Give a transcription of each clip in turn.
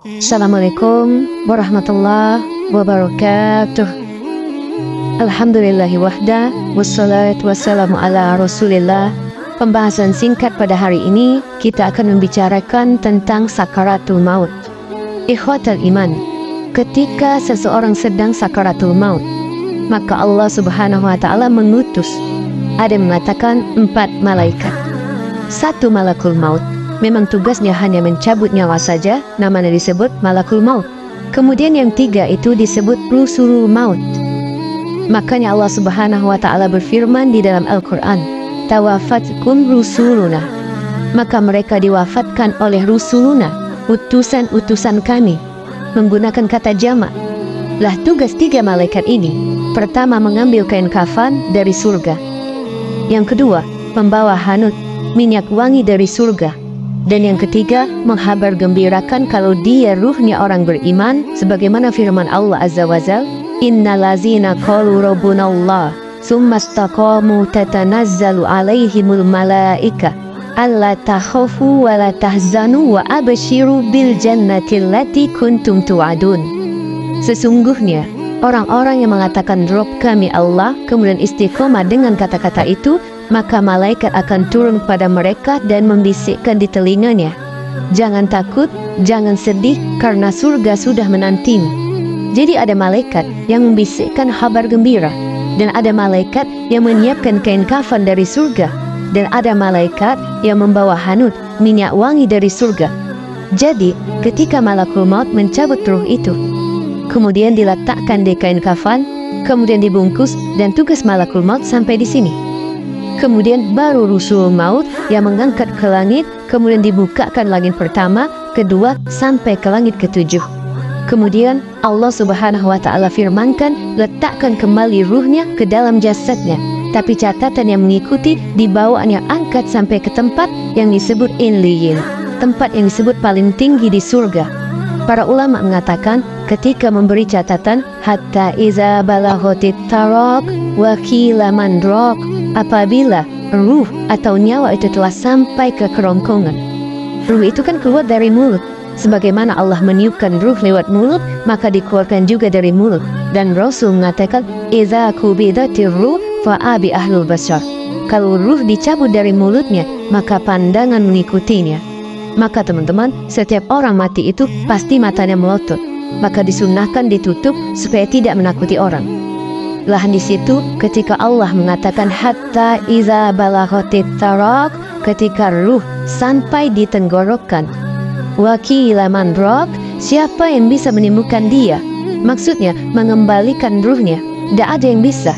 Assalamualaikum warahmatullahi wabarakatuh. Alhamdulillahi wahda, wassalatu wassalamu ala rasulillah. Pembahasan singkat pada hari ini, kita akan membicarakan tentang sakaratul maut. Ikhwatal iman, ketika seseorang sedang sakaratul maut, maka Allah subhanahu wa ta'ala mengutus. Ada yang mengatakan 4 malaikat. 1 malakul maut, memang tugasnya hanya mencabut nyawa saja, namanya disebut malakul maut. Kemudian yang 3 itu disebut rusulul maut. Makanya Allah subhanahu wa ta'ala berfirman di dalam Al-Quran, tawafatkum rusuluna, maka mereka diwafatkan oleh rusuluna, utusan-utusan kami, menggunakan kata jamak. Lah tugas 3 malaikat ini, pertama mengambil kain kafan dari surga, yang kedua membawa hanut, minyak wangi dari surga, dan yang ketiga menghabar gembirakan kalau dia ruhnya orang beriman, sebagaimana firman Allah azza wa jalla, innalazina qalu rabbunallah summa istaqamu tatanazzalu alaihimul malaika alla takhafu wa la tahzanu wa abshiru bil jannati allati kuntum tu'adun. Sesungguhnya orang-orang yang mengatakan Rabb kami Allah, kemudian istiqomah dengan kata-kata itu, maka malaikat akan turun kepada mereka dan membisikkan di telinganya, jangan takut, jangan sedih, karena surga sudah menantimu. Jadi ada malaikat yang membisikkan kabar gembira, dan ada malaikat yang menyiapkan kain kafan dari surga, dan ada malaikat yang membawa hanut, minyak wangi dari surga. Jadi ketika malakul maut mencabut ruh itu, kemudian diletakkan di kain kafan, kemudian dibungkus, dan tugas malakul maut sampai di sini. Kemudian baru rusul maut yang mengangkat ke langit, kemudian dibukakan langit pertama, kedua, sampai ke langit ke-7. Kemudian Allah subhanahu wa ta'ala firmankan, letakkan kembali ruhnya ke dalam jasadnya. Tapi catatan yang mengikuti, dibawanya angkat sampai ke tempat yang disebut Inliyin, tempat yang disebut paling tinggi di surga. Para ulama mengatakan, ketika memberi catatan, hatta iza balaghatit taraq wa qila man raq, apabila ruh atau nyawa itu telah sampai ke kerongkongan. Ruh itu kan keluar dari mulut. Sebagaimana Allah meniupkan ruh lewat mulut, maka dikeluarkan juga dari mulut. Dan Rasul mengatakan, iza kubidatir ruh fa'abi ahlul basar. Kalau ruh dicabut dari mulutnya, maka pandangan mengikutinya. Maka teman-teman, setiap orang mati itu pasti matanya melotot. Maka disunnahkan ditutup supaya tidak menakuti orang. Lah di situ ketika Allah mengatakan hatta iza balaghatit taraq, ketika ruh sampai di tenggorokan, wa qila man raq, siapa yang bisa menemukan dia? Maksudnya mengembalikan ruhnya, tidak ada yang bisa.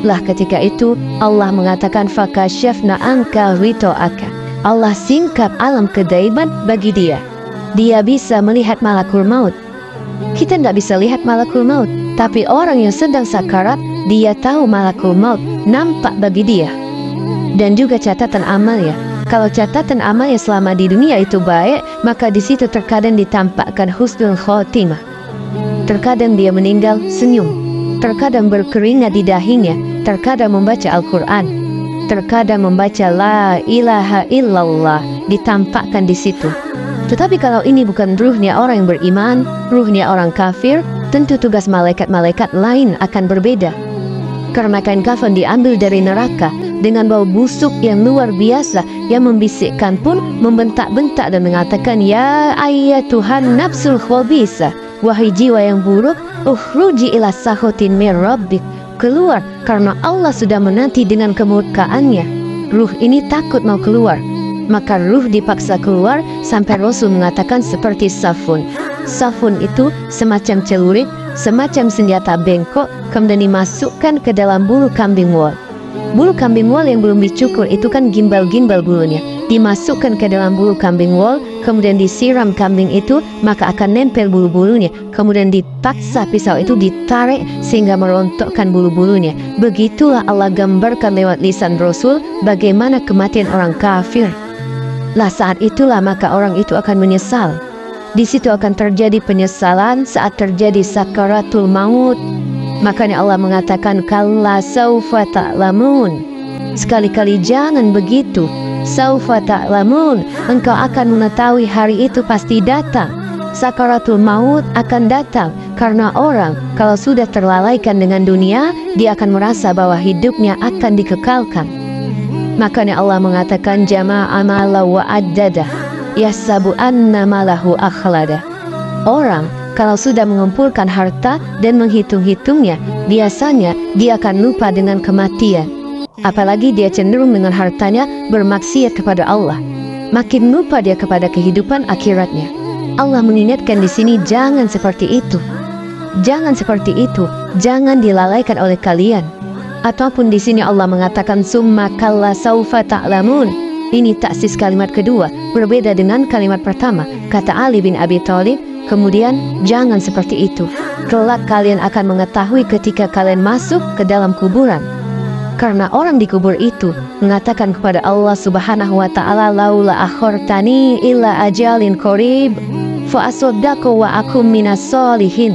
Lah ketika itu Allah mengatakan fakashafna anka ghita'aka, Allah singkap alam kedaiban bagi dia. Dia bisa melihat malakul maut. Kita tidak bisa lihat malakul maut, tapi orang yang sedang sakarat, dia tahu malakul maut nampak bagi dia. Dan juga catatan amalnya. Kalau catatan amalnya selama di dunia itu baik, maka di situ terkadang ditampakkan husnul khotimah. Terkadang dia meninggal senyum, terkadang berkeringat di dahinya, terkadang membaca Al-Quran, terkadang membaca la ilaha illallah, ditampakkan di situ. Tetapi kalau ini bukan ruhnya orang yang beriman, ruhnya orang kafir, tentu tugas malaikat-malaikat lain akan berbeda. Karena kain kafan diambil dari neraka dengan bau busuk yang luar biasa, yang membisikkan pun membentak-bentak dan mengatakan, ya ayyatuhan nafsul khabisa, wahai jiwa yang buruk, ukhruji ila sakhatin mir rabbik, keluar karena Allah sudah menanti dengan kemurkaannya. Ruh ini takut mau keluar, maka ruh dipaksa keluar sampai Rasul mengatakan seperti safun. Safun itu semacam celurit, semacam senjata bengkok, kemudian dimasukkan ke dalam bulu kambing wol. Bulu kambing wol yang belum dicukur itu kan gimbal-gimbal bulunya, dimasukkan ke dalam bulu kambing wol, kemudian disiram kambing itu, maka akan nempel bulu-bulunya. Kemudian dipaksa pisau itu ditarik sehingga merontokkan bulu-bulunya. Begitulah Allah gambarkan lewat lisan Rasul bagaimana kematian orang kafir. Lah saat itulah maka orang itu akan menyesal. Di situ akan terjadi penyesalan saat terjadi sakaratul maut. Makanya Allah mengatakan kalla saufa ta'lamun, sekali-kali jangan begitu. Saufa ta'lamun, engkau akan mengetahui hari itu pasti datang. sakaratul maut akan datang karena orang kalau sudah terlalaikan dengan dunia, dia akan merasa bahwa hidupnya akan dikekalkan. Makanya Allah mengatakan jama'a mala wa addada yahsabu anna malahu akhlada. Orang kalau sudah mengumpulkan harta dan menghitung-hitungnya, biasanya dia akan lupa dengan kematian. Apalagi dia cenderung dengan hartanya bermaksiat kepada Allah. Makin lupa dia kepada kehidupan akhiratnya. Allah mengingatkan di sini jangan seperti itu. Jangan seperti itu, jangan dilalaikan oleh kalian. Ataupun di sini Allah mengatakan summa kalla saufa ta'lamun. Ini taksis kalimat kedua, berbeda dengan kalimat pertama. Kata Ali bin Abi Thalib, kemudian jangan seperti itu. Kelak kalian akan mengetahui ketika kalian masuk ke dalam kuburan. Karena orang di kubur itu mengatakan kepada Allah Subhanahu wa ta'ala, laula akhortani illa ajalin qarib fa asaddaqu wa akum minas solihin.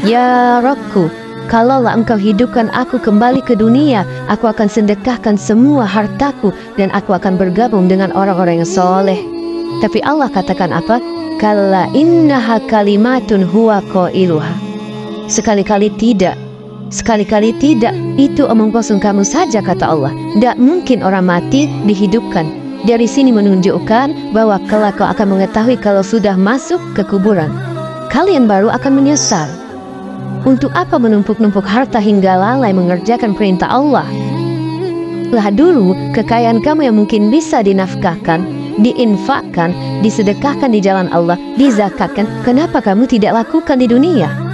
Ya Rabbku, kalaulah engkau hidupkan aku kembali ke dunia, aku akan sedekahkan semua hartaku dan aku akan bergabung dengan orang-orang yang soleh. Tapi Allah katakan apa? Kalla innaha kalimatun huwa qailuha. Sekali-kali tidak. Sekali-kali tidak, itu omong kosong kamu saja, kata Allah. Tidak mungkin orang mati dihidupkan. Dari sini menunjukkan bahwa kelak kau akan mengetahui kalau sudah masuk ke kuburan. Kalian baru akan menyesal. Untuk apa menumpuk-numpuk harta hingga lalai mengerjakan perintah Allah? Lah dulu, kekayaan kamu yang mungkin bisa dinafkahkan, diinfakkan, disedekahkan di jalan Allah, dizakatkan, kenapa kamu tidak lakukan di dunia?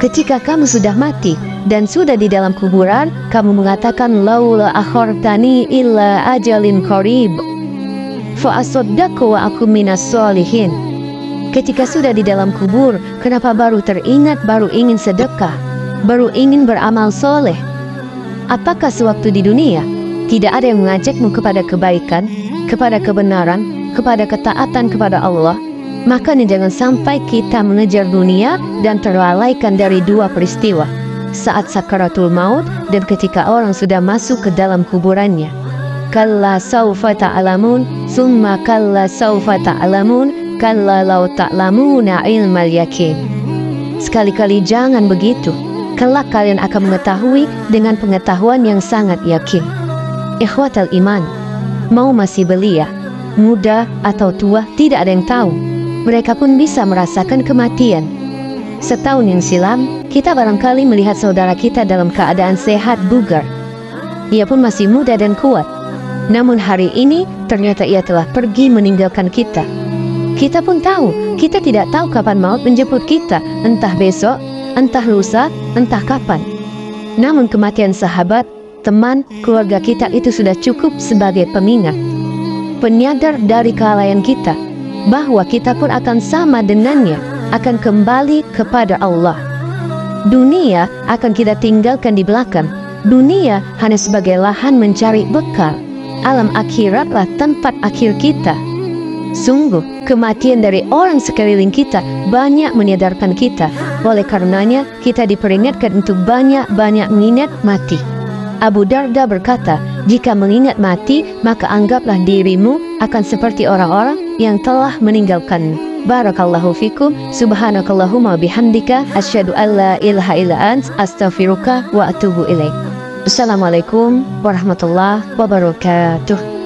Ketika kamu sudah mati dan sudah di dalam kuburan, kamu mengatakan laula akhortani illa ajalin qarib fa asaddaqu wa akum minas solihin. Ketika sudah di dalam kubur, kenapa baru teringat, baru ingin sedekah, baru ingin beramal soleh? Apakah sewaktu di dunia tidak ada yang mengajakmu kepada kebaikan, kepada kebenaran, kepada ketaatan kepada Allah? Makanya jangan sampai kita mengejar dunia dan terlalaikan dari dua peristiwa, saat sakaratul maut dan ketika orang sudah masuk ke dalam kuburannya. Kalla saufa ta'lamun, summa kalla saufa ta'lamun, kalla law ta'lamuna ilmal yakin. Sekali-kali jangan begitu. Kelak kalian akan mengetahui dengan pengetahuan yang sangat yakin. Ikhwatal iman, mau masih belia, muda atau tua, tidak ada yang tahu. Mereka pun bisa merasakan kematian. Setahun yang silam, kita barangkali melihat saudara kita dalam keadaan sehat bugar. Ia pun masih muda dan kuat. Namun hari ini, ternyata ia telah pergi meninggalkan kita. Kita pun tahu, kita tidak tahu kapan maut menjemput kita, entah besok, entah lusa, entah kapan. Namun kematian sahabat, teman, keluarga kita itu sudah cukup sebagai pengingat, penyadar dari kelalaian kita, bahwa kita pun akan sama dengannya, akan kembali kepada Allah. Dunia akan kita tinggalkan di belakang. Dunia hanya sebagai lahan mencari bekal. Alam akhiratlah tempat akhir kita. Sungguh, kematian dari orang sekeliling kita banyak menyadarkan kita. Oleh karenanya, kita diperingatkan untuk banyak-banyak mengingat mati. Abu Darda berkata, jika mengingat mati, maka anggaplah dirimu akan seperti orang-orang yang telah meninggalkanmu. Barakallahu fikum, subhanakallahumma bihamdika, asyhadu an la ilaha illa ant, astaghfiruka wa atubu ilaik. Assalamualaikum warahmatullahi wabarakatuh.